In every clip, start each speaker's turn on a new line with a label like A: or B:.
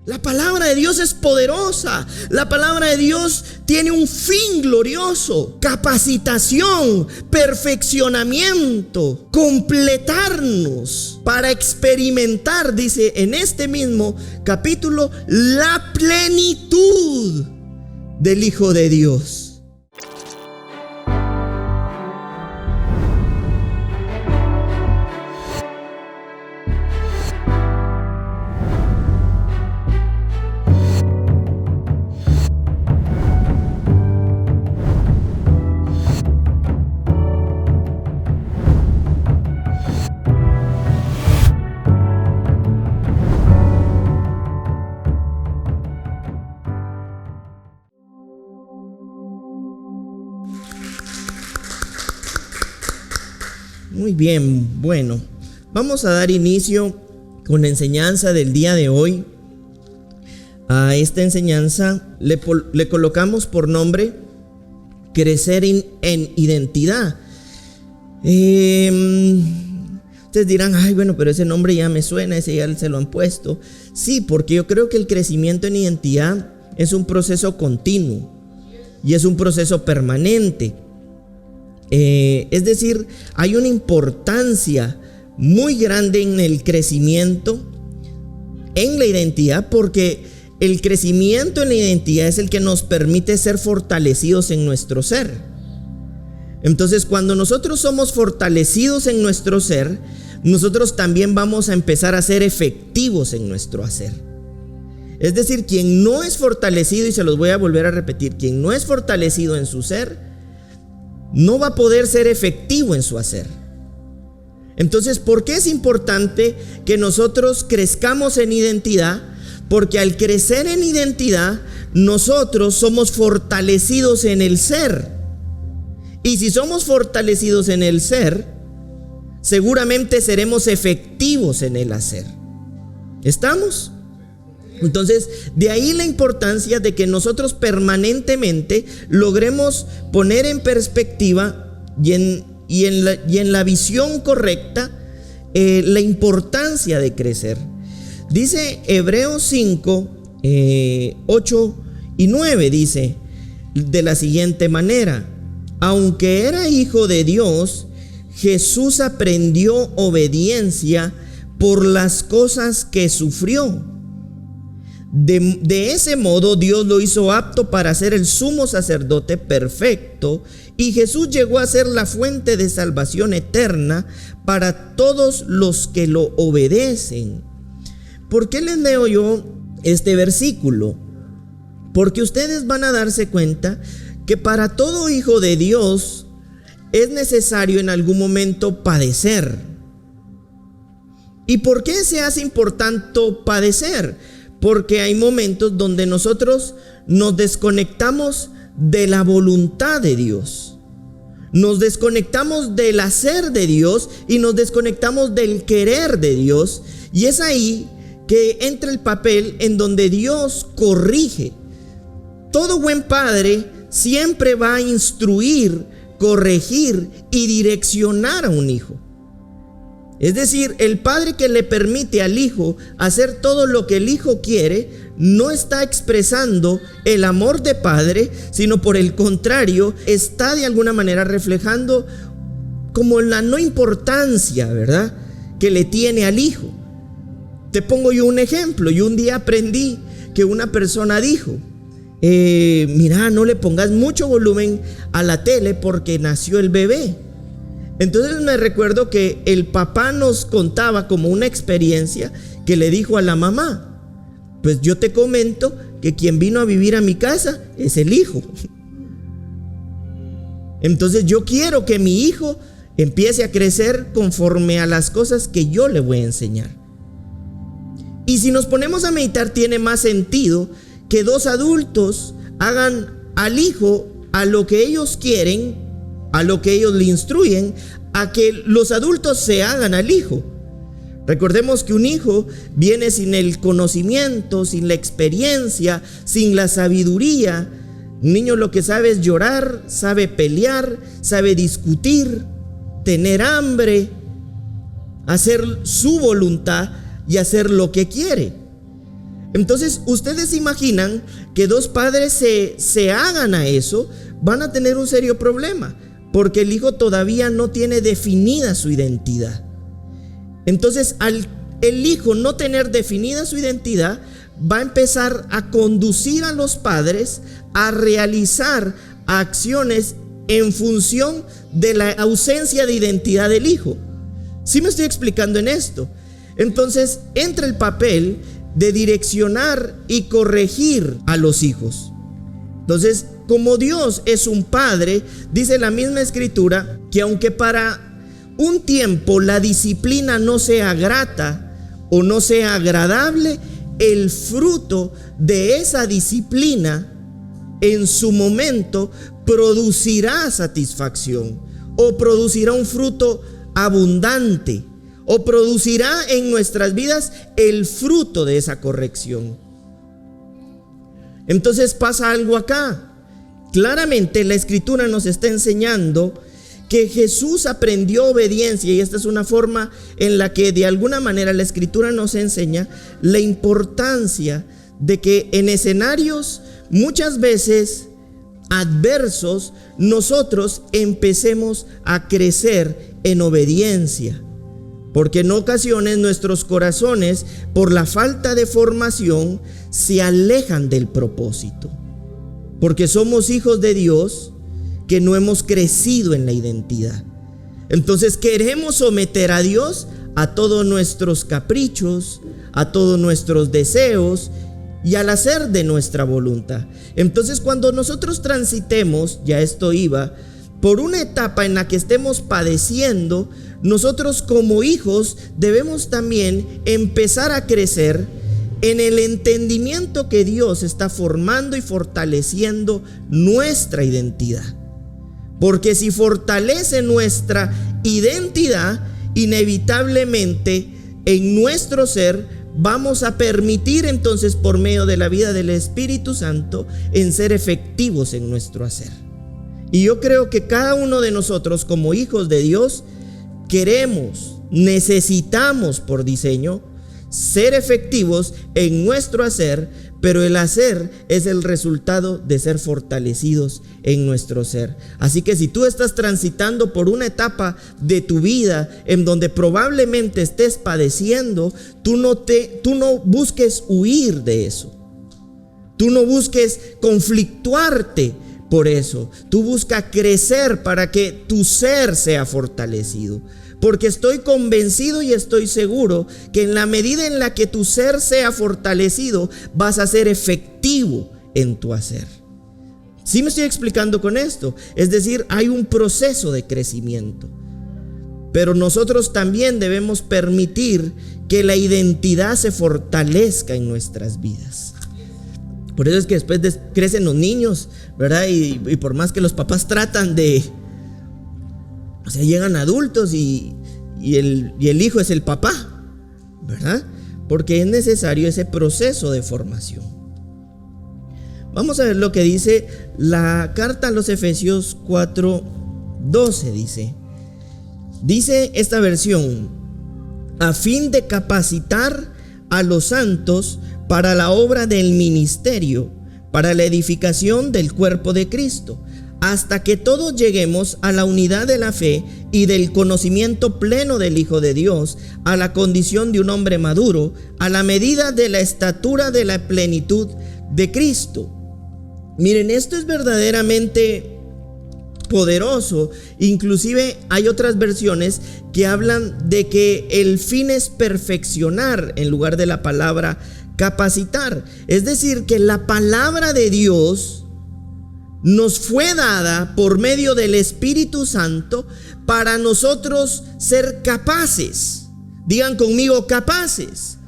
A: La palabra de Dios es poderosa. La palabra de Dios tiene un fin glorioso: capacitación, perfeccionamiento, completarnos para experimentar, dice en este mismo capítulo, la plenitud del Hijo de Dios. Muy bien, bueno, vamos a dar inicio con la enseñanza del día de hoy. A esta enseñanza le colocamos por nombre crecer en identidad. Ustedes dirán, ay, bueno, pero ese nombre ya me suena, ese ya se lo han puesto. Sí, porque yo creo que el crecimiento en identidad es un proceso continuo y es un proceso permanente. Es decir, hay una importancia muy grande en el crecimiento en la identidad, porque el crecimiento en la identidad es el que nos permite ser fortalecidos en nuestro ser. Entonces, cuando nosotros somos fortalecidos en nuestro ser, nosotros también vamos a empezar a ser efectivos en nuestro hacer. Es decir, quien no es fortalecido, y se los voy a volver a repetir, quien no es fortalecido en su ser, no va a poder ser efectivo en su hacer. Entonces, ¿por qué es importante que nosotros crezcamos en identidad? Porque al crecer en identidad, nosotros somos fortalecidos en el ser. Y si somos fortalecidos en el ser, seguramente seremos efectivos en el hacer. ¿Estamos? Entonces, de ahí la importancia de que nosotros permanentemente logremos poner en perspectiva y en la visión correcta la importancia de crecer. Dice Hebreos 5, 8 y 9, dice de la siguiente manera: aunque era hijo de Dios, Jesús aprendió obediencia por las cosas que sufrió. De ese modo Dios lo hizo apto para ser el sumo sacerdote perfecto, y Jesús llegó a ser la fuente de salvación eterna para todos los que lo obedecen. ¿Por qué les leo yo este versículo? Porque ustedes van a darse cuenta que para todo hijo de Dios es necesario en algún momento padecer. ¿Y por qué se hace importante padecer? Porque hay momentos donde nosotros nos desconectamos de la voluntad de Dios, nos desconectamos del hacer de Dios y nos desconectamos del querer de Dios. Y es ahí que entra el papel en donde Dios corrige. Todo buen padre siempre va a instruir, corregir y direccionar a un hijo. Es decir, el padre que le permite al hijo hacer todo lo que el hijo quiere no está expresando el amor de padre, sino por el contrario, está de alguna manera reflejando como la no importancia, ¿verdad?, que le tiene al hijo. Te pongo yo un ejemplo. Yo un día aprendí que una persona dijo: mira, no le pongas mucho volumen a la tele porque nació el bebé. Entonces me recuerdo que el papá nos contaba como una experiencia que le dijo a la mamá: pues yo te comento que quien vino a vivir a mi casa es el hijo. Entonces yo quiero que mi hijo empiece a crecer conforme a las cosas que yo le voy a enseñar. Y si nos ponemos a meditar, tiene más sentido que dos adultos hagan al hijo a lo que ellos quieren, a lo que ellos le instruyen, a que los adultos se hagan al hijo. Recordemos que un hijo viene sin el conocimiento, sin la experiencia, sin la sabiduría. Un niño lo que sabe es llorar, sabe pelear, sabe discutir, tener hambre, hacer su voluntad y hacer lo que quiere. Entonces, ustedes imaginan que dos padres se hagan a eso, van a tener un serio problema, porque el hijo todavía no tiene definida su identidad. Entonces, al el hijo no tener definida su identidad, va a empezar a conducir a los padres a realizar acciones en función de la ausencia de identidad del hijo. ¿Sí me estoy explicando en esto? Entonces entra el papel de direccionar y corregir a los hijos. Entonces, como Dios es un padre, dice la misma escritura que aunque para un tiempo la disciplina no sea grata o no sea agradable, el fruto de esa disciplina en su momento producirá satisfacción, o producirá un fruto abundante, o producirá en nuestras vidas el fruto de esa corrección. Entonces pasa algo acá. Claramente la escritura nos está enseñando que Jesús aprendió obediencia, y esta es una forma en la que de alguna manera la escritura nos enseña la importancia de que en escenarios muchas veces adversos nosotros empecemos a crecer en obediencia, porque en ocasiones nuestros corazones, por la falta de formación, se alejan del propósito, porque somos hijos de Dios que no hemos crecido en la identidad. Entonces queremos someter a Dios a todos nuestros caprichos, a todos nuestros deseos y al hacer de nuestra voluntad. Entonces cuando nosotros transitemos, ya esto iba, por una etapa en la que estemos padeciendo, nosotros como hijos debemos también empezar a crecer en el entendimiento que Dios está formando y fortaleciendo nuestra identidad. Porque si fortalece nuestra identidad, inevitablemente en nuestro ser vamos a permitir entonces, por medio de la vida del Espíritu Santo, en ser efectivos en nuestro hacer. Y yo creo que cada uno de nosotros como hijos de Dios queremos, necesitamos por diseño ser efectivos en nuestro hacer, pero el hacer es el resultado de ser fortalecidos en nuestro ser. Así que si tú estás transitando por una etapa de tu vida en donde probablemente estés padeciendo, tú no busques huir de eso. Tú no busques conflictuarte por eso. Tú busca crecer para que tu ser sea fortalecido. Porque estoy convencido y estoy seguro que en la medida en la que tu ser sea fortalecido, vas a ser efectivo en tu hacer. ¿Sí me estoy explicando con esto? Es decir, hay un proceso de crecimiento. Pero nosotros también debemos permitir que la identidad se fortalezca en nuestras vidas. Por eso es que después crecen los niños, ¿verdad? Y por más que los papás tratan de... O sea, llegan adultos y el hijo es el papá, ¿verdad? Porque es necesario ese proceso de formación. Vamos a ver lo que dice la carta a los Efesios 4:12. Dice esta versión: a fin de capacitar a los santos para la obra del ministerio, para la edificación del cuerpo de Cristo, hasta que todos lleguemos a la unidad de la fe y del conocimiento pleno del Hijo de Dios, a la condición de un hombre maduro, a la medida de la estatura de la plenitud de Cristo. Miren, esto es verdaderamente poderoso. Inclusive hay otras versiones que hablan de que el fin es perfeccionar en lugar de la palabra capacitar. Es decir, que la palabra de Dios nos fue dada por medio del Espíritu Santo para nosotros ser capaces. Digan conmigo, capaces.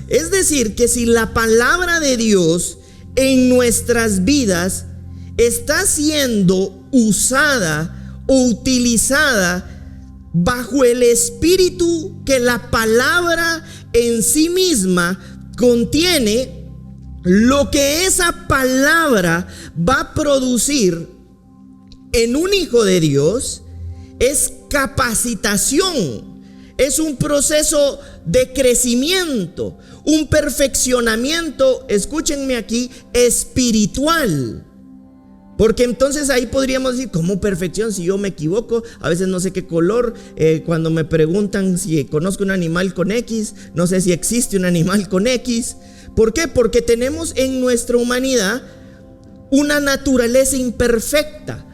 A: Es decir, que si la palabra de Dios en nuestras vidas está siendo usada o utilizada bajo el espíritu que la palabra en sí misma contiene, lo que esa palabra va a producir en un hijo de Dios es capacitación, es un proceso de crecimiento, un perfeccionamiento, escúchenme aquí, espiritual. Porque entonces ahí podríamos decir, ¿cómo perfección? Si yo me equivoco, a veces no sé qué color, cuando me preguntan si conozco un animal con X, no sé si existe un animal con X. ¿Por qué? Porque tenemos en nuestra humanidad una naturaleza imperfecta,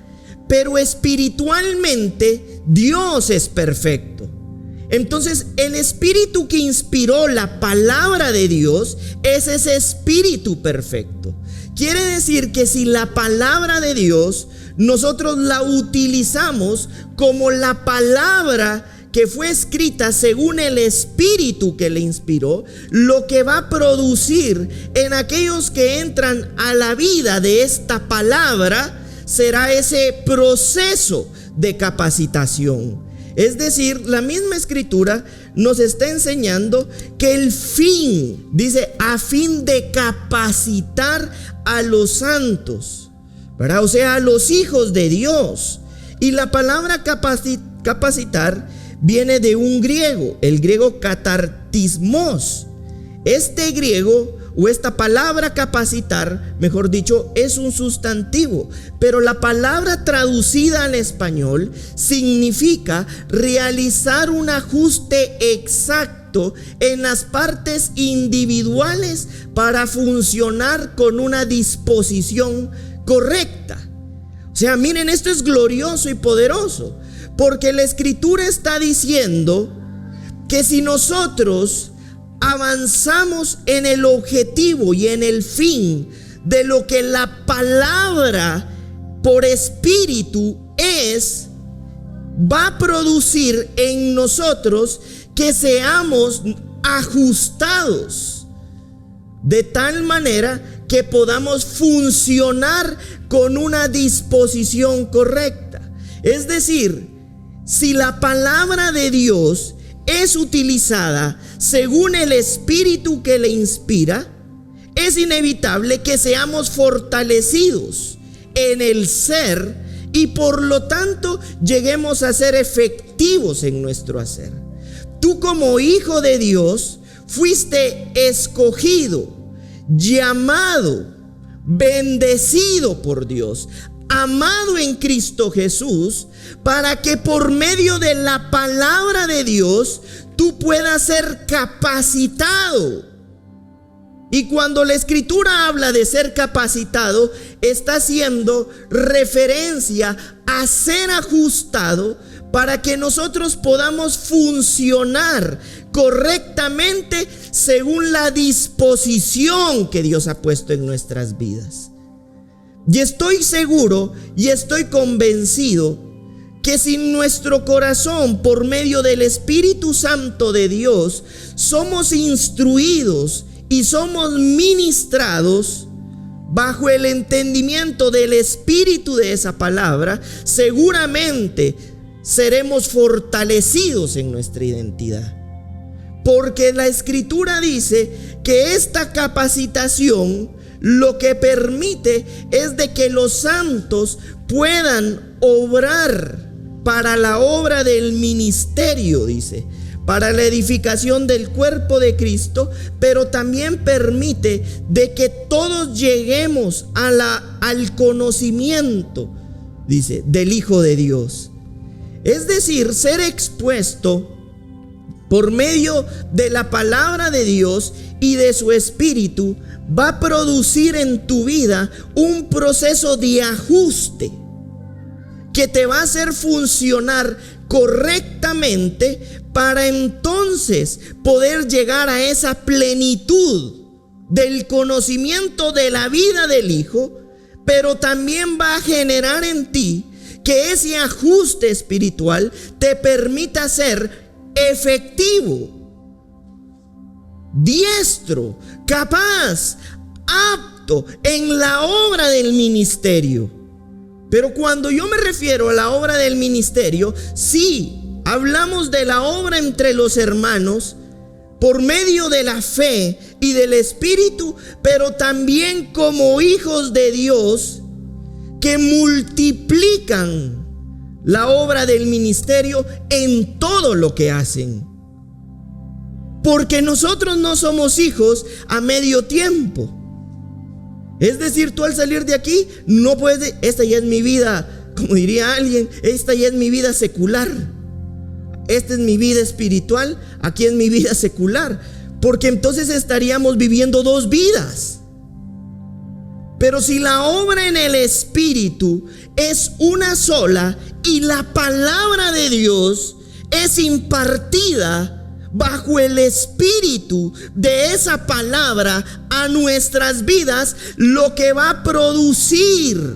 A: pero espiritualmente Dios es perfecto. Entonces el espíritu que inspiró la palabra de Dios es ese espíritu perfecto. Quiere decir que si la palabra de Dios nosotros la utilizamos como la palabra que fue escrita según el espíritu que le inspiró, lo que va a producir en aquellos que entran a la vida de esta palabra será ese proceso de capacitación. Es decir, la misma escritura nos está enseñando que el fin, dice, a fin de capacitar a los santos, ¿verdad? O sea, a los hijos de Dios. Y la palabra capacitar viene de un griego, el griego katartismos. Este griego o esta palabra capacitar, mejor dicho, es un sustantivo, pero la palabra traducida al español significa realizar un ajuste exacto en las partes individuales para funcionar con una disposición correcta. O sea, miren, esto es glorioso y poderoso, porque la escritura está diciendo que si nosotros avanzamos en el objetivo y en el fin de lo que la palabra por espíritu es, va a producir en nosotros que seamos ajustados de tal manera que podamos funcionar con una disposición correcta. Es decir, si la palabra de Dios es utilizada según el espíritu que le inspira, es inevitable que seamos fortalecidos en el ser y por lo tanto lleguemos a ser efectivos en nuestro hacer. Tú como hijo de Dios fuiste escogido, llamado, bendecido por Dios, amado en Cristo Jesús, para que por medio de la palabra de Dios tú puedas ser capacitado. Y cuando la escritura habla de ser capacitado, está haciendo referencia a ser ajustado para que nosotros podamos funcionar correctamente según la disposición que Dios ha puesto en nuestras vidas. Y estoy seguro y estoy convencido que si nuestro corazón, por medio del Espíritu Santo de Dios, somos instruidos y somos ministrados bajo el entendimiento del espíritu de esa palabra, seguramente seremos fortalecidos en nuestra identidad. Porque la escritura dice que esta capacitación lo que permite es de que los santos puedan obrar para la obra del ministerio, dice, para la edificación del cuerpo de Cristo, pero también permite de que todos lleguemos al conocimiento, dice, del Hijo de Dios. Es decir, ser expuesto por medio de la palabra de Dios y de su Espíritu va a producir en tu vida un proceso de ajuste que te va a hacer funcionar correctamente para entonces poder llegar a esa plenitud del conocimiento de la vida del Hijo, pero también va a generar en ti que ese ajuste espiritual te permita ser efectivo, diestro, capaz, apto en la obra del ministerio. Pero cuando yo me refiero a la obra del ministerio, sí, hablamos de la obra entre los hermanos por medio de la fe y del Espíritu, pero también como hijos de Dios que multiplican la obra del ministerio en todo lo que hacen. porque nosotros no somos hijos a medio tiempo. Es decir, tú al salir de aquí no puedes decir, esta ya es mi vida, como diría alguien, esta ya es mi vida secular, esta es mi vida espiritual, aquí es mi vida secular, porque entonces estaríamos viviendo dos vidas. Pero si la obra en el Espíritu es una sola y la palabra de Dios es impartida bajo el Espíritu de esa palabra a nuestras vidas, lo que va a producir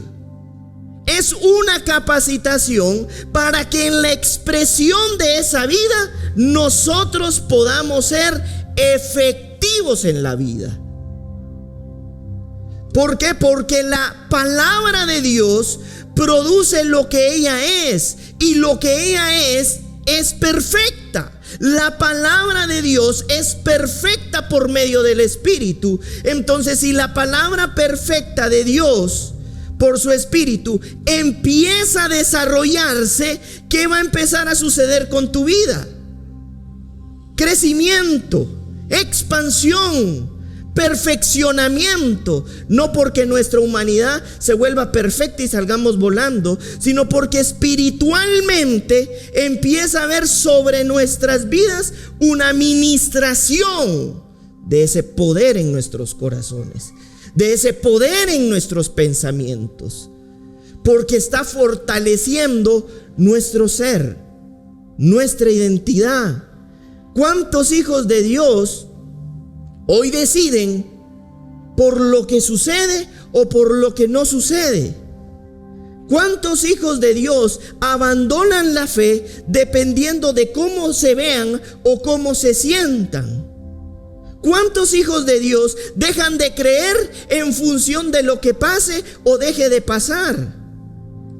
A: es una capacitación para que en la expresión de esa vida nosotros podamos ser efectivos en la vida. ¿Por qué? Porque la palabra de Dios produce lo que ella es, y lo que ella es perfecta. La palabra de Dios es perfecta por medio del Espíritu. Entonces, si la palabra perfecta de Dios por su Espíritu empieza a desarrollarse, ¿qué va a empezar a suceder con tu vida? Crecimiento, expansión, perfeccionamiento. No porque nuestra humanidad se vuelva perfecta y salgamos volando, sino porque espiritualmente empieza a haber sobre nuestras vidas una administración de ese poder en nuestros corazones, de ese poder en nuestros pensamientos, porque está fortaleciendo nuestro ser, nuestra identidad. ¿Cuántos hijos de Dios hoy deciden por lo que sucede o por lo que no sucede? ¿Cuántos hijos de Dios abandonan la fe dependiendo de cómo se vean o cómo se sientan? ¿Cuántos hijos de Dios dejan de creer en función de lo que pase o deje de pasar?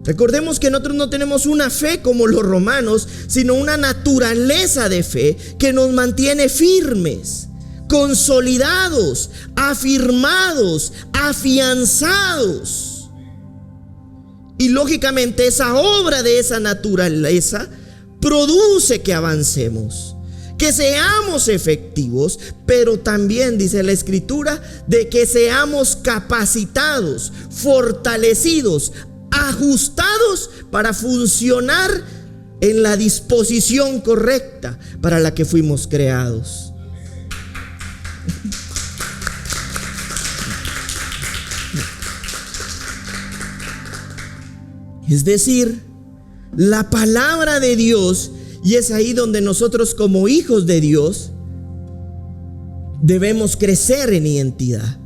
A: Recordemos que nosotros no tenemos una fe como los romanos, sino una naturaleza de fe que nos mantiene firmes, consolidados, afirmados, afianzados. Y lógicamente esa obra de esa naturaleza produce que avancemos, que seamos efectivos, pero también dice la Escritura de que seamos capacitados, fortalecidos, ajustados para funcionar en la disposición correcta para la que fuimos creados. Es decir, la palabra de Dios, y es ahí donde nosotros como hijos de Dios debemos crecer en identidad.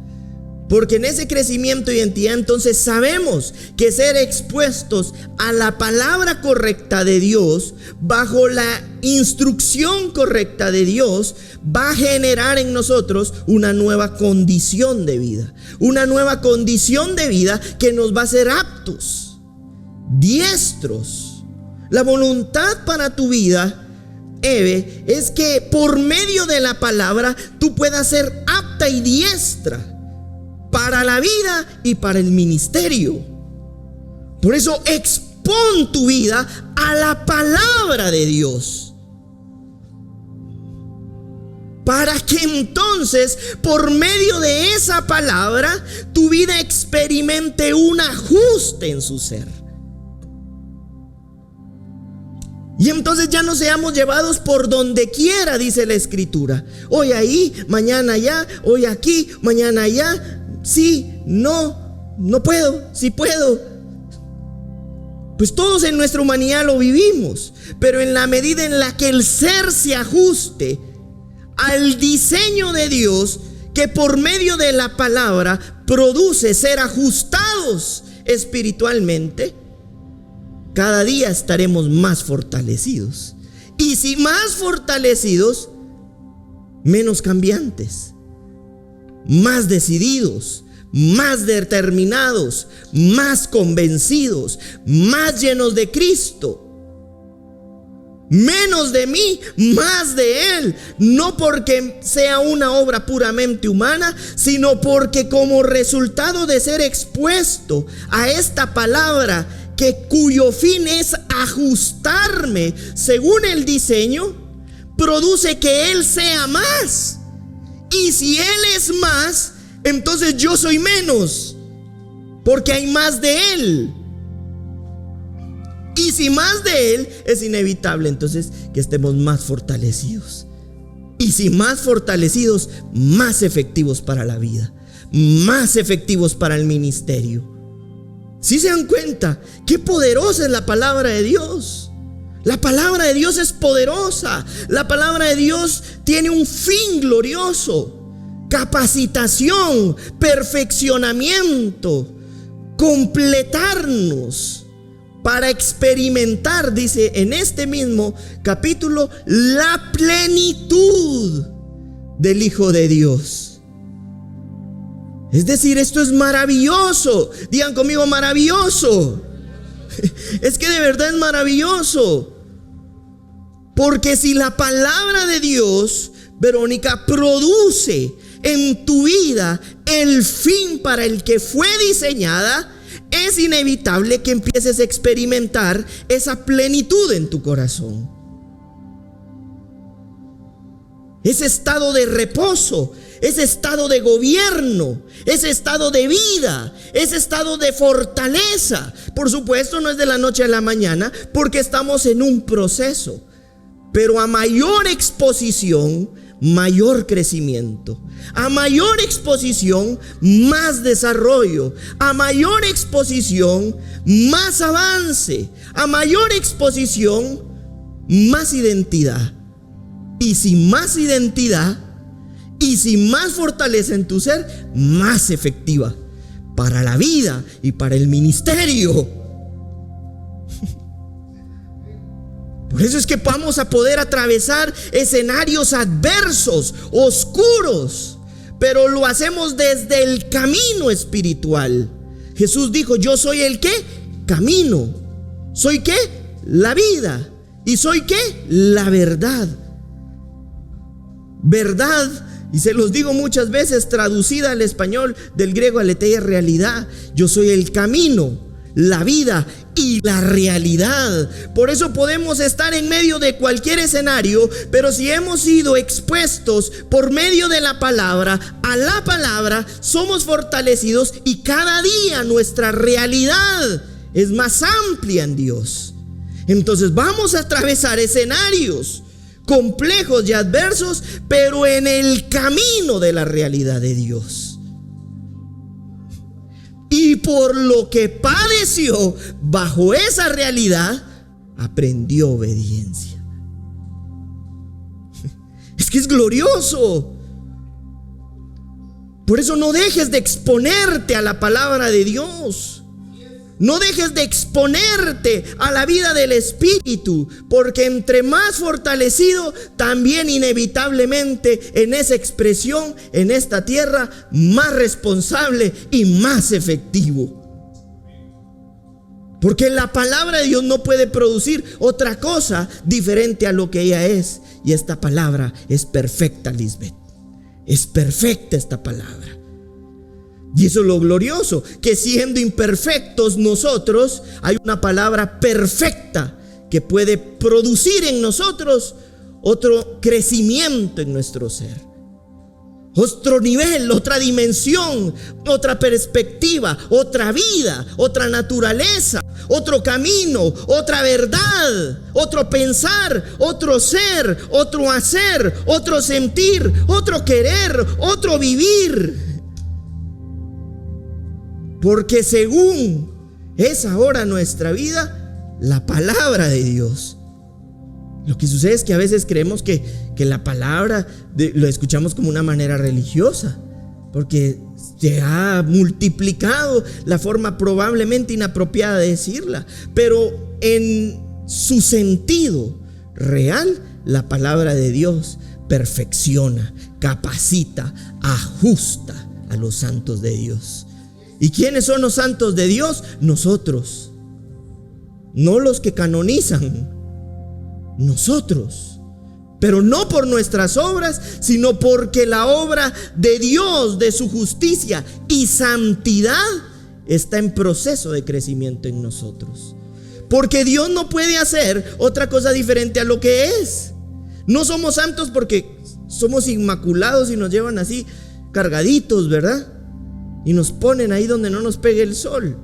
A: Porque en ese crecimiento de identidad entonces sabemos que ser expuestos a la palabra correcta de Dios, bajo la instrucción correcta de Dios, va a generar en nosotros una nueva condición de vida. Una nueva condición de vida que nos va a hacer aptos, diestros. La voluntad para tu vida, Eve, es que por medio de la palabra tú puedas ser apta y diestra para la vida y para el ministerio. Por eso expon tu vida a la palabra de Dios, para que entonces por medio de esa palabra tu vida experimente un ajuste en su ser. Y entonces ya no seamos llevados por donde quiera, dice la Escritura. Hoy ahí, mañana allá, hoy aquí, mañana allá. Sí, no puedo, sí puedo. Pues todos en nuestra humanidad lo vivimos, pero en la medida en la que el ser se ajuste al diseño de Dios, que por medio de la palabra produce ser ajustados espiritualmente, cada día estaremos más fortalecidos. Y si más fortalecidos, menos cambiantes, más decididos, más determinados, más convencidos, más llenos de Cristo. Menos de mí, más de Él. No porque sea una obra puramente humana, sino porque como resultado de ser expuesto a esta palabra, cuyo fin es ajustarme según el diseño, produce que Él sea más. Y si Él es más, entonces yo soy menos, porque hay más de Él. Y si más de Él, es inevitable entonces que estemos más fortalecidos. Y si más fortalecidos, más efectivos para la vida, más efectivos para el ministerio. ¿Sí se dan cuenta? Qué poderosa es la palabra de Dios. La palabra de Dios es poderosa. La palabra de Dios tiene un fin glorioso: capacitación, perfeccionamiento, completarnos para experimentar, dice en este mismo capítulo, la plenitud del Hijo de Dios. Es decir, esto es maravilloso. Digan conmigo: maravilloso. Es que de verdad es maravilloso. Porque si la palabra de Dios, Verónica, produce en tu vida el fin para el que fue diseñada, es inevitable que empieces a experimentar esa plenitud en tu corazón. Ese estado de reposo, ese estado de gobierno, ese estado de vida, ese estado de fortaleza. Por supuesto, no es de la noche a la mañana, porque estamos en un proceso. Pero a mayor exposición, mayor crecimiento. A mayor exposición, más desarrollo. A mayor exposición, más avance. A mayor exposición, más identidad. Y sin más identidad y sin más fortaleza en tu ser, más efectiva para la vida y para el ministerio. Por eso es que vamos a poder atravesar escenarios adversos, oscuros, pero lo hacemos desde el camino espiritual. Jesús dijo: yo soy el ¿qué? Camino. ¿Soy qué? La vida. ¿Y soy qué? La verdad. Verdad, y se los digo muchas veces, traducida al español del griego aletheia, realidad. Yo soy el camino, la vida y la realidad. Por eso podemos estar en medio de cualquier escenario, pero si hemos sido expuestos por medio de la palabra, a la palabra, somos fortalecidos y cada día nuestra realidad es más amplia en Dios. Entonces vamos a atravesar escenarios complejos y adversos, pero en el camino de la realidad de Dios. Y por lo que padeció bajo esa realidad, aprendió obediencia. Es que es glorioso. Por eso no dejes de exponerte a la palabra de Dios. No dejes de exponerte a la vida del Espíritu, porque entre más fortalecido, también inevitablemente en esa expresión, en esta tierra, más responsable y más efectivo. Porque la palabra de Dios no puede producir otra cosa diferente a lo que ella es. Y esta palabra es perfecta, Lisbeth. Es perfecta esta palabra. Y eso es lo glorioso, que siendo imperfectos nosotros, hay una palabra perfecta que puede producir en nosotros otro crecimiento en nuestro ser. Otro nivel, otra dimensión, otra perspectiva, otra vida, otra naturaleza, otro camino, otra verdad, otro pensar, otro ser, otro hacer, otro sentir, otro querer, otro vivir. Porque según es ahora nuestra vida, la palabra de Dios. Lo que sucede es que a veces creemos que la palabra lo escuchamos como una manera religiosa, porque se ha multiplicado la forma probablemente inapropiada de decirla. Pero en su sentido real, la palabra de Dios perfecciona, capacita, ajusta a los santos de Dios. ¿Y quiénes son los santos de Dios? Nosotros. No los que canonizan. Nosotros. Pero no por nuestras obras, sino porque la obra de Dios, de su justicia y santidad, está en proceso de crecimiento en nosotros. Porque Dios no puede hacer otra cosa diferente a lo que es. No somos santos porque somos inmaculados y nos llevan así cargaditos, ¿verdad? Y nos ponen ahí donde no nos pegue el sol.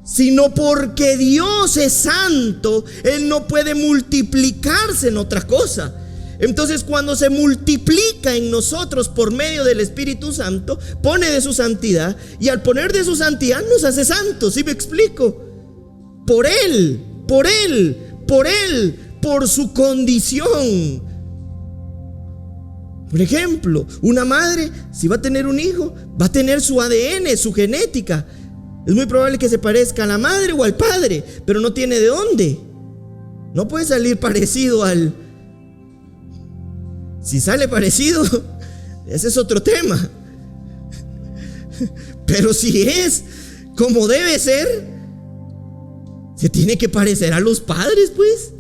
A: Sino porque Dios es santo, Él no puede multiplicarse en otra cosa. Entonces, cuando se multiplica en nosotros por medio del Espíritu Santo, pone de su santidad, y al poner de su santidad nos hace santos. ¿Sí me explico? Por Él, por su condición. Por ejemplo, una madre, si va a tener un hijo, va a tener su ADN, su genética. Es muy probable que se parezca a la madre o al padre, pero no tiene de dónde. No puede salir parecido al... Si sale parecido, ese es otro tema. Pero si es como debe ser, se tiene que parecer a los padres, pues.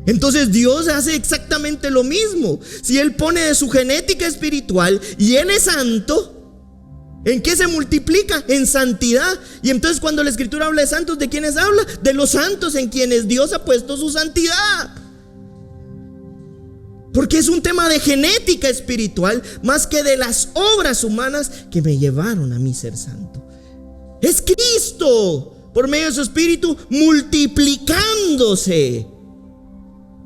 A: Entonces Dios hace exactamente lo mismo. Si Él pone de su genética espiritual y Él es santo, ¿en qué se multiplica? En santidad. Y entonces cuando la Escritura habla de santos, ¿de quiénes habla? De los santos en quienes Dios ha puesto su santidad. Porque es un tema de genética espiritual más que de las obras humanas que me llevaron a mí ser santo. Es Cristo, por medio de su Espíritu, multiplicándose,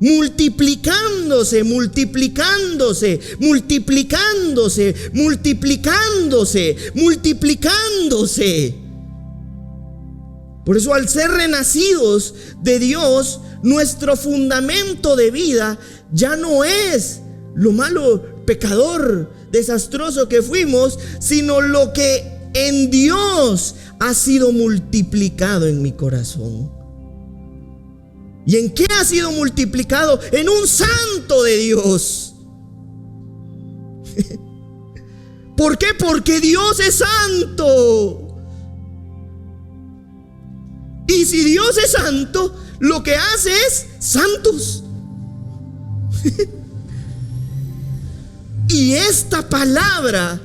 A: multiplicándose, multiplicándose, multiplicándose, multiplicándose, multiplicándose. Por eso, al ser renacidos de Dios, nuestro fundamento de vida ya no es lo malo, pecador, desastroso que fuimos, sino lo que en Dios ha sido multiplicado en mi corazón. ¿Y en qué ha sido multiplicado? En un santo de Dios. ¿Por qué? Porque Dios es santo. Y si Dios es santo, lo que hace es santos. Y esta palabra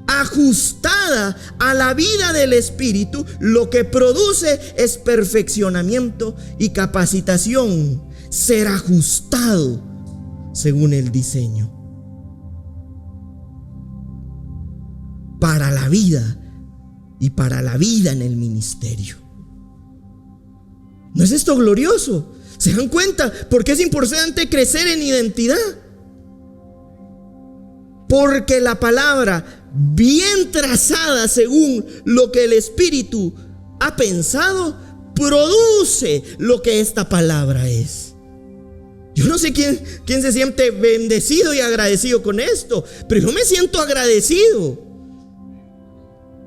A: ajustada a la vida del Espíritu, lo que produce es perfeccionamiento y capacitación, ser ajustado según el diseño para la vida y para la vida en el ministerio. ¿No es esto glorioso? ¿Se dan cuenta por qué es importante crecer en identidad? Porque la palabra bien trazada según lo que el Espíritu ha pensado, produce lo que esta palabra es. Yo no sé quién se siente bendecido y agradecido con esto, pero yo me siento agradecido.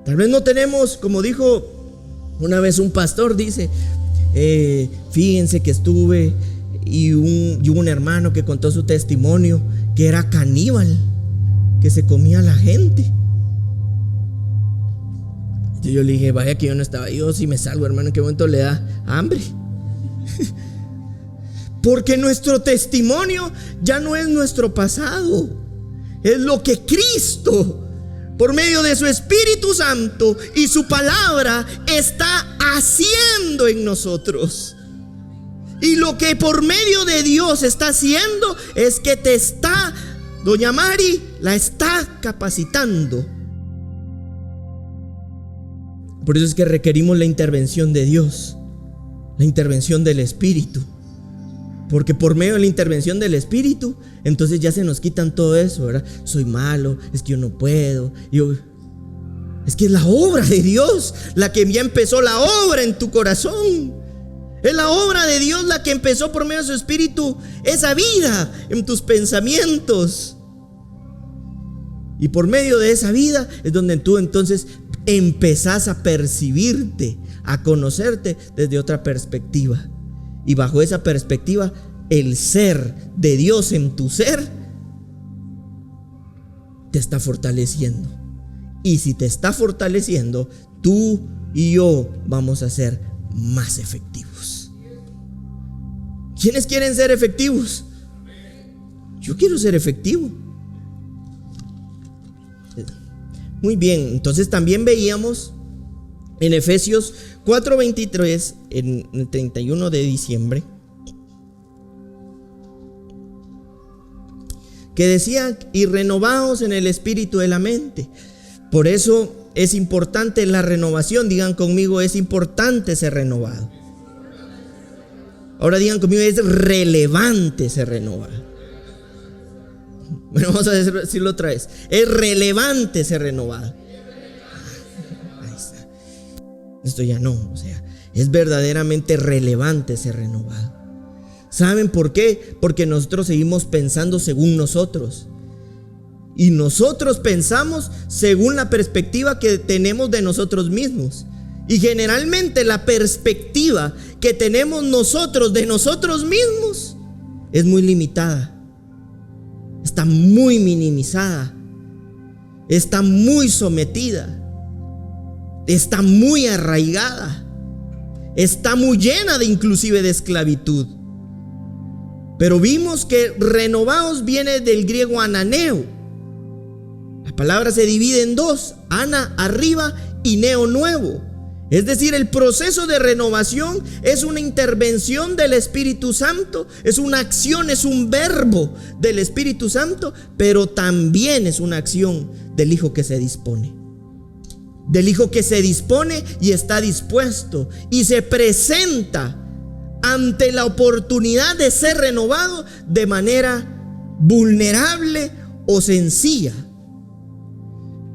A: Tal vez no tenemos, como dijo una vez un pastor, dice, fíjense que estuve y hubo un hermano que contó su testimonio, que era caníbal, que se comía a la gente. Entonces yo le dije, vaya que yo no estaba. Yo si me salgo, hermano, ¿en qué momento le da hambre? Porque nuestro testimonio ya no es nuestro pasado, es lo que Cristo, por medio de su Espíritu Santo y su palabra, está haciendo en nosotros. Y lo que por medio de Dios está haciendo es que te está, doña Mari, la está capacitando. Por eso es que requerimos la intervención de Dios, la intervención del Espíritu. Porque por medio de la intervención del Espíritu, entonces ya se nos quitan todo eso, ¿verdad? Soy malo, es que yo no puedo. Es que es la obra de Dios la que ya empezó la obra en tu corazón. Es la obra de Dios la que empezó por medio de su Espíritu esa vida en tus pensamientos. Y por medio de esa vida es donde tú entonces empezás a percibirte, a conocerte desde otra perspectiva. Y bajo esa perspectiva, el ser de Dios en tu ser te está fortaleciendo. Y si te está fortaleciendo, tú y yo vamos a ser más efectivos. ¿Quiénes quieren ser efectivos? Yo quiero ser efectivo. Muy bien, entonces también veíamos en Efesios 4:23, en el 31 de diciembre, que decía, y renovaos en el espíritu de la mente. Por eso es importante la renovación. Digan conmigo, es importante ser renovado. Ahora digan conmigo, es relevante ser renovado. Bueno, vamos a decirlo otra vez. Es relevante ser renovado. Ahí está. Esto ya no, o sea, es verdaderamente relevante ser renovado. ¿Saben por qué? Porque nosotros seguimos pensando según nosotros. Y nosotros pensamos según la perspectiva que tenemos de nosotros mismos. Y generalmente la perspectiva que tenemos nosotros de nosotros mismos es muy limitada. Está muy minimizada. Está muy sometida. Está muy arraigada. Está muy llena de inclusive de esclavitud. Pero vimos que renovaos viene del griego ananeo. La palabra se divide en dos: ana, arriba, y neo, nuevo. Es decir, el proceso de renovación es una intervención del Espíritu Santo, es una acción, es un verbo del Espíritu Santo, pero también es una acción del Hijo que se dispone. Del Hijo que se dispone y está dispuesto y se presenta ante la oportunidad de ser renovado de manera vulnerable o sencilla,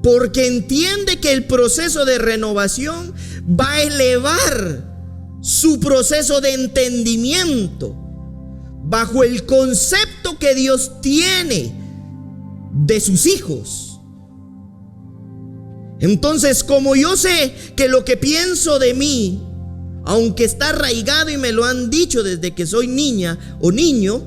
A: porque entiende que el proceso de renovación va a elevar su proceso de entendimiento bajo el concepto que Dios tiene de sus hijos. Entonces, como yo sé que lo que pienso de mí, aunque está arraigado y me lo han dicho desde que soy niña o niño,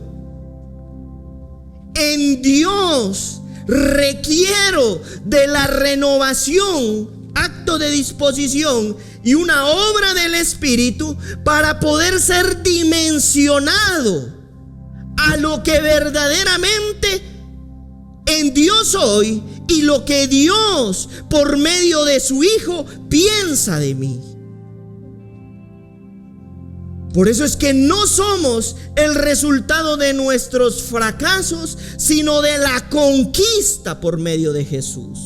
A: en Dios requiero de la renovación, acto de disposición y una obra del Espíritu para poder ser dimensionado a lo que verdaderamente en Dios soy y lo que Dios por medio de su Hijo piensa de mí. Por eso es que no somos el resultado de nuestros fracasos, sino de la conquista por medio de Jesús.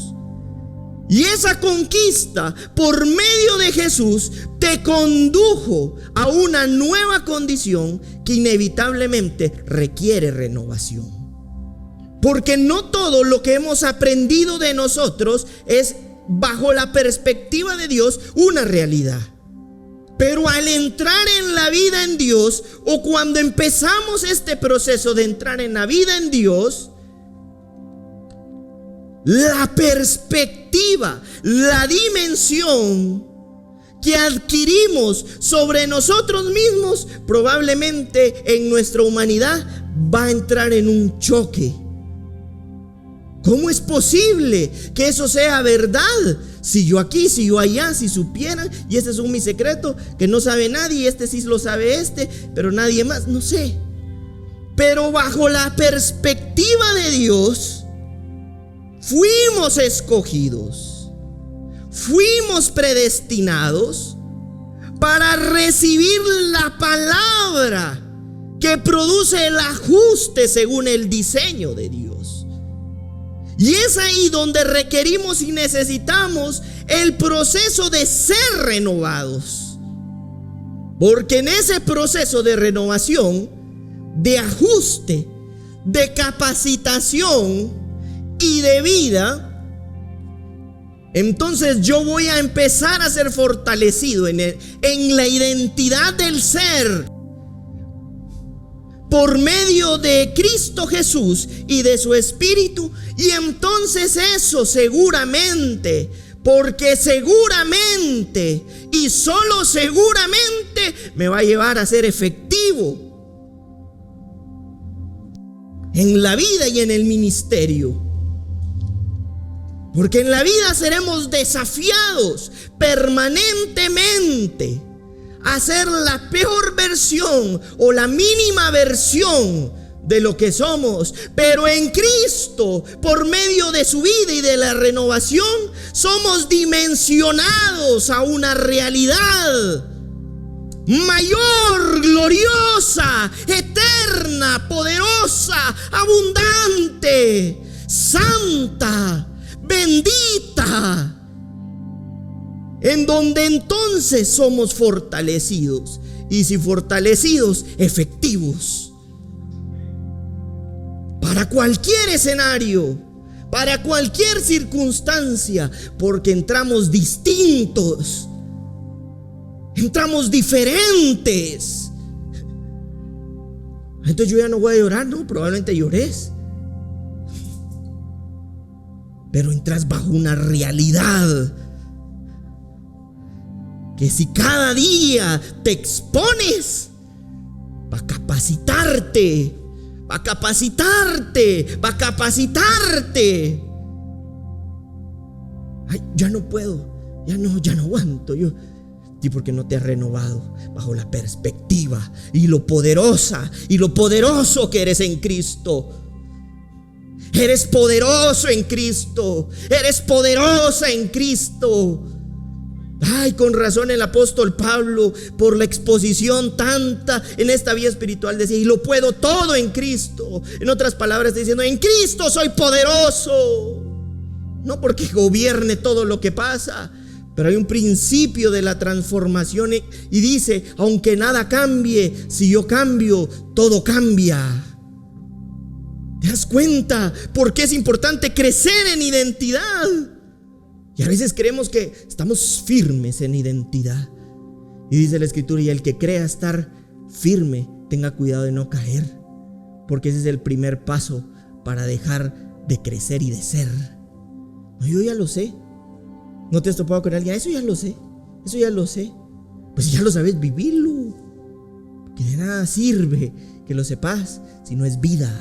A: Y esa conquista por medio de Jesús te condujo a una nueva condición que inevitablemente requiere renovación. Porque no todo lo que hemos aprendido de nosotros es, bajo la perspectiva de Dios, una realidad. Pero al entrar en la vida en Dios, o cuando empezamos este proceso de entrar en la vida en Dios, la perspectiva, la dimensión que adquirimos sobre nosotros mismos, probablemente en nuestra humanidad va a entrar en un choque. ¿Cómo es posible que eso sea verdad? Si yo aquí, si yo allá, si supieran, y este es mi secreto que no sabe nadie, y este sí lo sabe pero nadie más, no sé. Pero bajo la perspectiva de Dios, fuimos escogidos, fuimos predestinados para recibir la palabra que produce el ajuste según el diseño de Dios. Y es ahí donde requerimos y necesitamos el proceso de ser renovados. Porque en ese proceso de renovación, de ajuste, de capacitación y de vida, entonces yo voy a empezar a ser fortalecido en la identidad del ser, por medio de Cristo Jesús y de su Espíritu. Y entonces eso seguramente, porque seguramente y solo seguramente me va a llevar a ser efectivo en la vida y en el ministerio. Porque en la vida seremos desafiados permanentemente a ser la peor versión o la mínima versión de lo que somos. Pero en Cristo, por medio de su vida y de la renovación, somos dimensionados a una realidad mayor, gloriosa, eterna, poderosa, abundante, santa, bendita, en donde entonces somos fortalecidos, y si fortalecidos, efectivos para cualquier escenario, para cualquier circunstancia, porque entramos distintos, entramos diferentes. Entonces yo ya no voy a llorar, no, probablemente llores, pero entras bajo una realidad que si cada día te expones, va a capacitarte, va a capacitarte, va a capacitarte. Ay, ya no puedo, ya no aguanto yo. ¿Y por qué no te has renovado bajo la perspectiva y lo poderosa y lo poderoso que eres en Cristo? Eres poderoso en Cristo, eres poderosa en Cristo. Ay, con razón el apóstol Pablo, por la exposición tanta en esta vida espiritual, decía: y lo puedo todo en Cristo. En otras palabras, está diciendo: en Cristo soy poderoso. No porque gobierne todo lo que pasa, pero hay un principio de la transformación y dice: aunque nada cambie, si yo cambio, todo cambia. ¿Te das cuenta por qué es importante crecer en identidad? Y a veces creemos que estamos firmes en identidad. Y dice la Escritura: y el que crea estar firme, tenga cuidado de no caer, porque ese es el primer paso para dejar de crecer y de ser. No, yo ya lo sé. ¿No te has topado con alguien? Eso ya lo sé, eso ya lo sé. Pues si ya lo sabes, vivilo. Que de nada sirve que lo sepas si no es vida,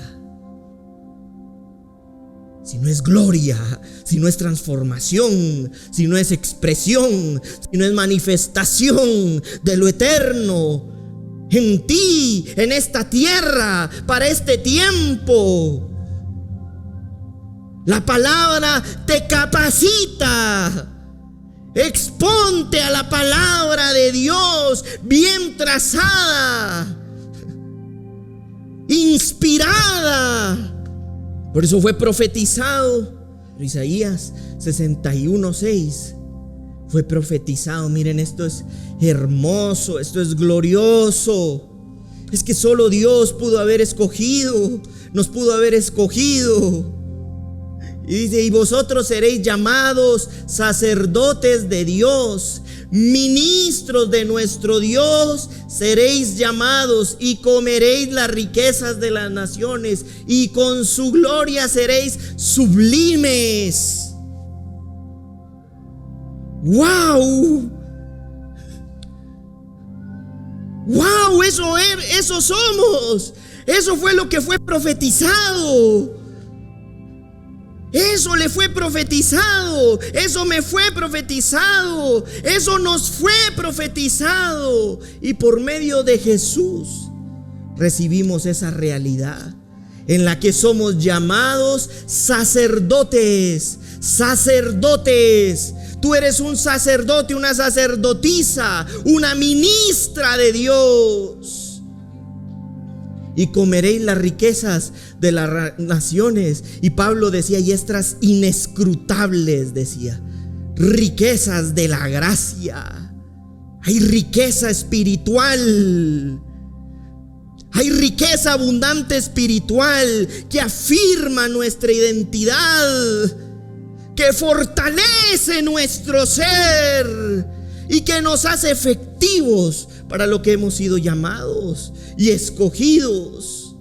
A: si no es gloria, si no es transformación, si no es expresión, si no es manifestación de lo eterno en ti, en esta tierra, para este tiempo. La palabra te capacita. Exponte a la palabra de Dios bien trazada, inspirada. Por eso fue profetizado. Isaías 61:6 fue profetizado. Miren, esto es hermoso, esto es glorioso. Es que solo Dios pudo haber escogido, nos pudo haber escogido. Y dice: y vosotros seréis llamados sacerdotes de Dios, ministros de nuestro Dios seréis llamados, y comeréis las riquezas de las naciones, y con su gloria seréis sublimes. ¡Wow! ¡Wow! Eso somos. Eso fue lo que fue profetizado. Eso le fue profetizado, eso me fue profetizado, eso nos fue profetizado. Y por medio de Jesús recibimos esa realidad en la que somos llamados sacerdotes. Sacerdotes. Tú eres un sacerdote, una sacerdotisa, una ministra de Dios. Y comeréis las riquezas de las naciones. Y Pablo decía: y estas inescrutables, decía, riquezas de la gracia. Hay riqueza espiritual. Hay riqueza abundante espiritual que afirma nuestra identidad, que fortalece nuestro ser y que nos hace efectivos para lo que hemos sido llamados y escogidos.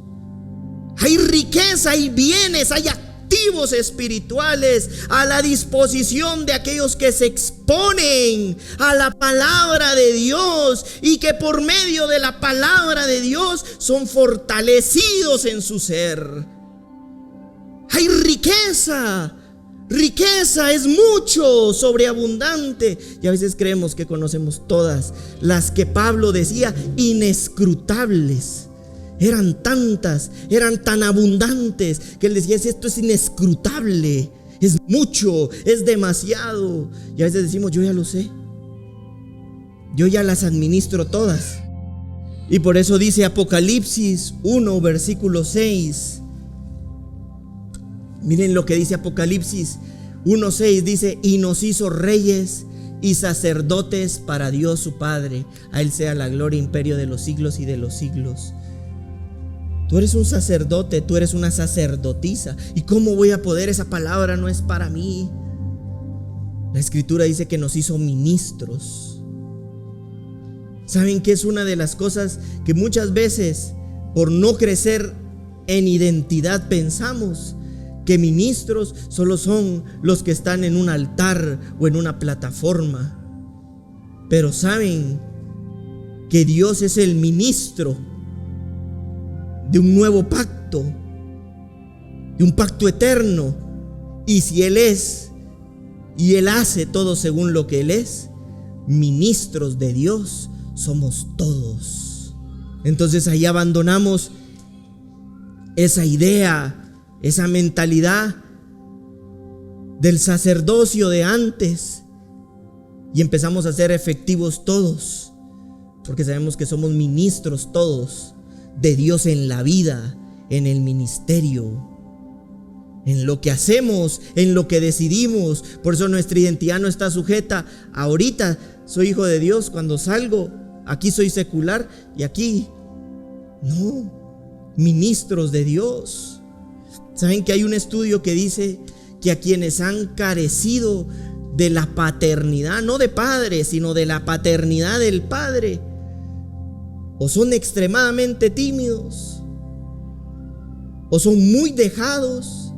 A: Hay riqueza, hay bienes, hay activos espirituales a la disposición de aquellos que se exponen a la palabra de Dios y que por medio de la palabra de Dios son fortalecidos en su ser. Hay riqueza. Riqueza es mucho, sobreabundante. Y a veces creemos que conocemos todas las que Pablo decía inescrutables. Eran tantas, eran tan abundantes que él decía: esto es inescrutable, es mucho, es demasiado. Y a veces decimos: yo ya lo sé. Yo ya las administro todas. Y por eso dice Apocalipsis 1, versículo 6. Miren lo que dice Apocalipsis 1:6, dice: y nos hizo reyes y sacerdotes para Dios su Padre. A Él sea la gloria e imperio de los siglos y de los siglos. Tú eres un sacerdote, tú eres una sacerdotisa. ¿Y cómo voy a poder? Esa palabra no es para mí. La Escritura dice que nos hizo ministros. ¿Saben qué es una de las cosas que muchas veces, por no crecer en identidad, pensamos? Que ministros solo son los que están en un altar o en una plataforma. Pero saben que Dios es el ministro de un nuevo pacto, de un pacto eterno. Y si Él es y Él hace todo según lo que Él es, ministros de Dios somos todos. Entonces ahí abandonamos esa idea, esa mentalidad del sacerdocio de antes y empezamos a ser efectivos todos, porque sabemos que somos ministros todos de Dios en la vida, en el ministerio, en lo que hacemos, en lo que decidimos. Por eso nuestra identidad no está sujeta a ahorita soy hijo de Dios, cuando salgo aquí soy secular y aquí no, ministros de Dios. ¿Saben que hay un estudio que dice que a quienes han carecido de la paternidad, no de padre, sino de la paternidad del Padre, o son extremadamente tímidos, o son muy dejados,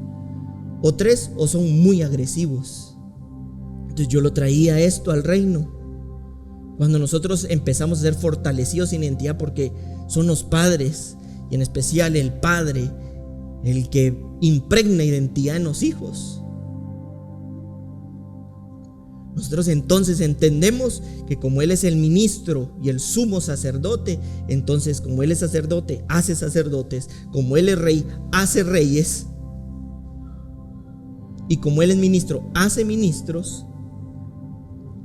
A: o tres, o son muy agresivos? Entonces yo lo traía esto al reino. Cuando nosotros empezamos a ser fortalecidos en identidad, porque son los padres, y en especial el Padre, el que impregna identidad en los hijos. Nosotros entonces entendemos que como Él es el ministro y el sumo sacerdote, entonces como Él es sacerdote, hace sacerdotes, como Él es rey, hace reyes, y como Él es ministro, hace ministros.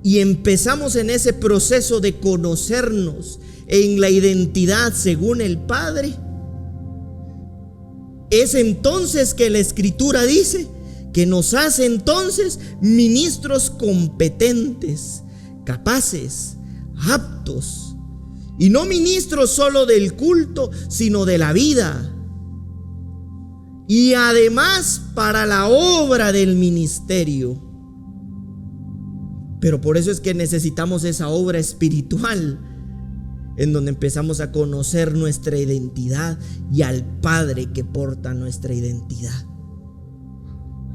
A: Y empezamos en ese proceso de conocernos en la identidad según el Padre. Es entonces que la Escritura dice que nos hace entonces ministros competentes, capaces, aptos, y no ministros solo del culto, sino de la vida, y además para la obra del ministerio. Pero por eso es que necesitamos esa obra espiritual, en donde empezamos a conocer nuestra identidad y al Padre que porta nuestra identidad.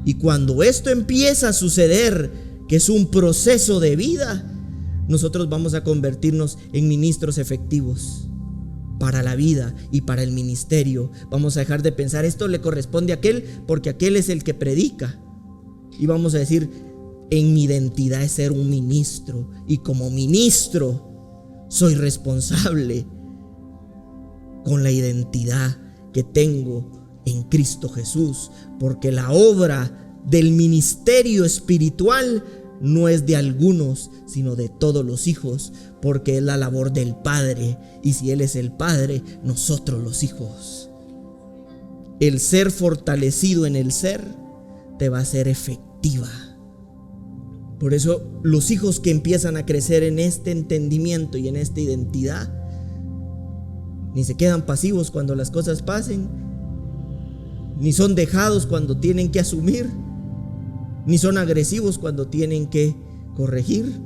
A: Y cuando esto empieza a suceder, que es un proceso de vida, nosotros vamos a convertirnos en ministros efectivos para la vida y para el ministerio. Vamos a dejar de pensar esto le corresponde a aquel porque aquel es el que predica, y vamos a decir: en mi identidad es ser un ministro, y como ministro soy responsable con la identidad que tengo en Cristo Jesús, porque la obra del ministerio espiritual no es de algunos, sino de todos los hijos, porque es la labor del Padre, y si Él es el Padre, nosotros los hijos. El ser fortalecido en el ser te va a hacer efectiva. Por eso los hijos que empiezan a crecer en este entendimiento y en esta identidad, ni se quedan pasivos cuando las cosas pasen, ni son dejados cuando tienen que asumir, ni son agresivos cuando tienen que corregir.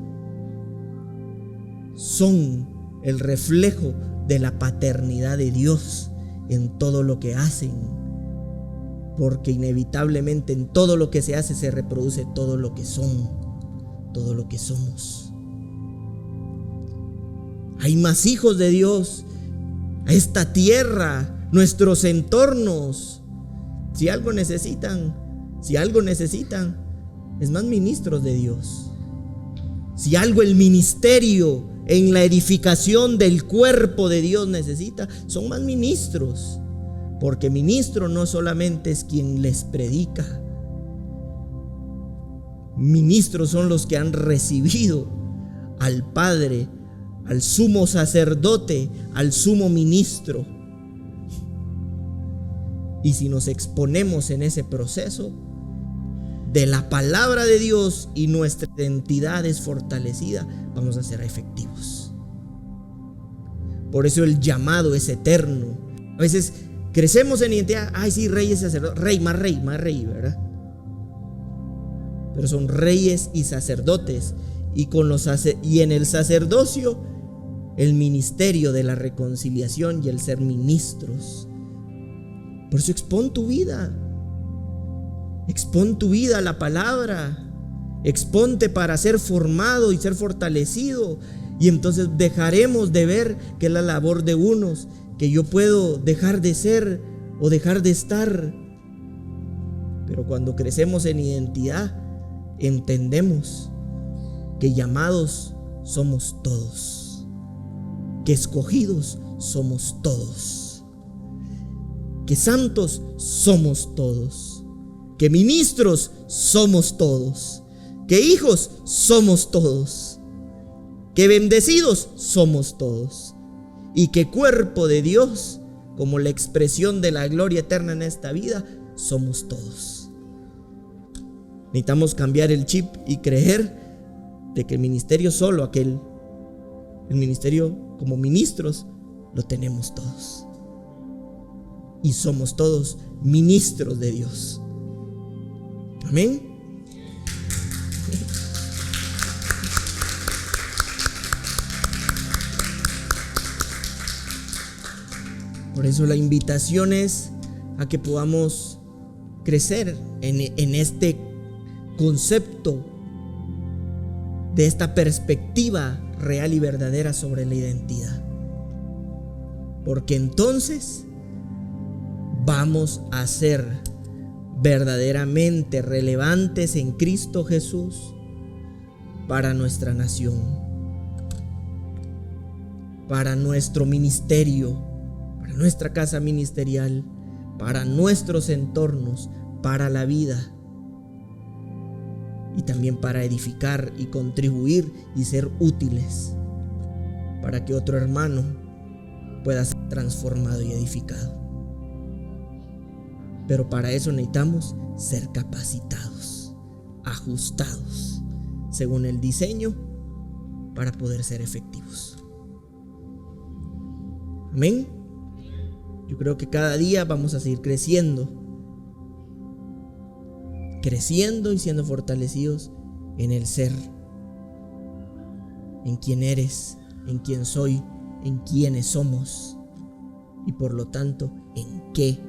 A: Son el reflejo de la paternidad de Dios en todo lo que hacen, porque inevitablemente en todo lo que se hace se reproduce todo lo que son, todo lo que somos. Hay más hijos de Dios a esta tierra, nuestros entornos. Si algo necesitan, es más ministros de Dios. Si algo el ministerio en la edificación del cuerpo de Dios necesita, son más ministros. Porque ministro no solamente es quien les predica. Ministros son los que han recibido al Padre al sumo sacerdote, al sumo ministro. Y si nos exponemos en ese proceso de la palabra de Dios y nuestra identidad es fortalecida, vamos a ser efectivos. Por eso el llamado es eterno. A veces crecemos en identidad, ay sí, rey y sacerdote, rey, más rey, ¿verdad? Pero son reyes y sacerdotes, y en el sacerdocio el ministerio de la reconciliación y el ser ministros. Por eso expon tu vida a la palabra, exponte para ser formado y ser fortalecido, y entonces dejaremos de ver que es la labor de unos, que yo puedo dejar de ser o dejar de estar. Pero cuando crecemos en identidad, entendemos que llamados somos todos, que escogidos somos todos, que santos somos todos, que ministros somos todos, que hijos somos todos, que bendecidos somos todos, y que cuerpo de Dios, como la expresión de la gloria eterna en esta vida, somos todos. Necesitamos cambiar el chip y creer de que el ministerio el ministerio como ministros lo tenemos todos, y somos todos ministros de Dios. Amén. Por eso la invitación es a que podamos crecer en este concepto, de esta perspectiva real y verdadera sobre la identidad. Porque entonces vamos a ser verdaderamente relevantes en Cristo Jesús para nuestra nación, para nuestro ministerio, para nuestra casa ministerial, para nuestros entornos, para la vida, y también para edificar y contribuir y ser útiles para que otro hermano pueda ser transformado y edificado. Pero para eso necesitamos ser capacitados, ajustados según el diseño, para poder ser efectivos. Amén. Yo creo que cada día vamos a seguir creciendo y siendo fortalecidos en el ser, en quién eres, en quién soy, en quiénes somos, y por lo tanto en qué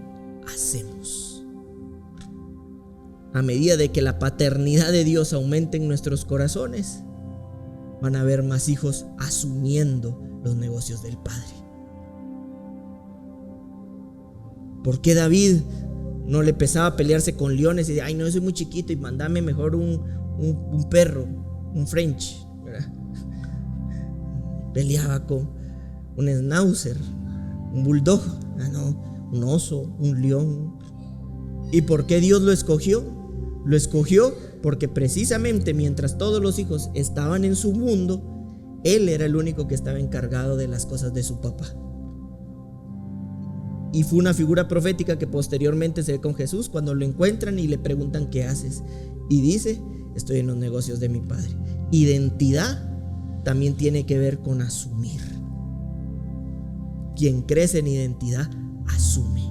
A: hacemos. A medida de que la paternidad de Dios aumente en nuestros corazones, van a haber más hijos asumiendo los negocios del Padre. ¿Por qué David no le pesaba pelearse con leones y decía, ay no, soy muy chiquito y mandame mejor un perro, un French, ¿verdad? Peleaba con un schnauzer, un bulldog, un oso, un león. ¿Y por qué Dios lo escogió? Lo escogió porque precisamente mientras todos los hijos estaban en su mundo, él era el único que estaba encargado de las cosas de su papá. Y fue una figura profética que posteriormente se ve con Jesús cuando lo encuentran y le preguntan ¿qué haces? Y dice, estoy en los negocios de mi padre. Identidad también tiene que ver con asumir. Quien crece en identidad, asume.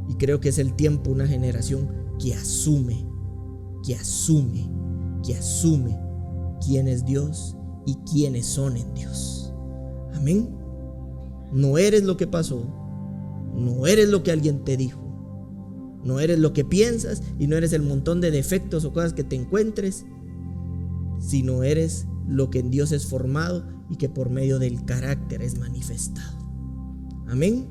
A: Y creo que es el tiempo, una generación que asume quién es Dios y quiénes son en Dios. Amén. No eres lo que pasó, no eres lo que alguien te dijo, no eres lo que piensas y no eres el montón de defectos o cosas que te encuentres, sino eres lo que en Dios es formado y que por medio del carácter es manifestado. Amén.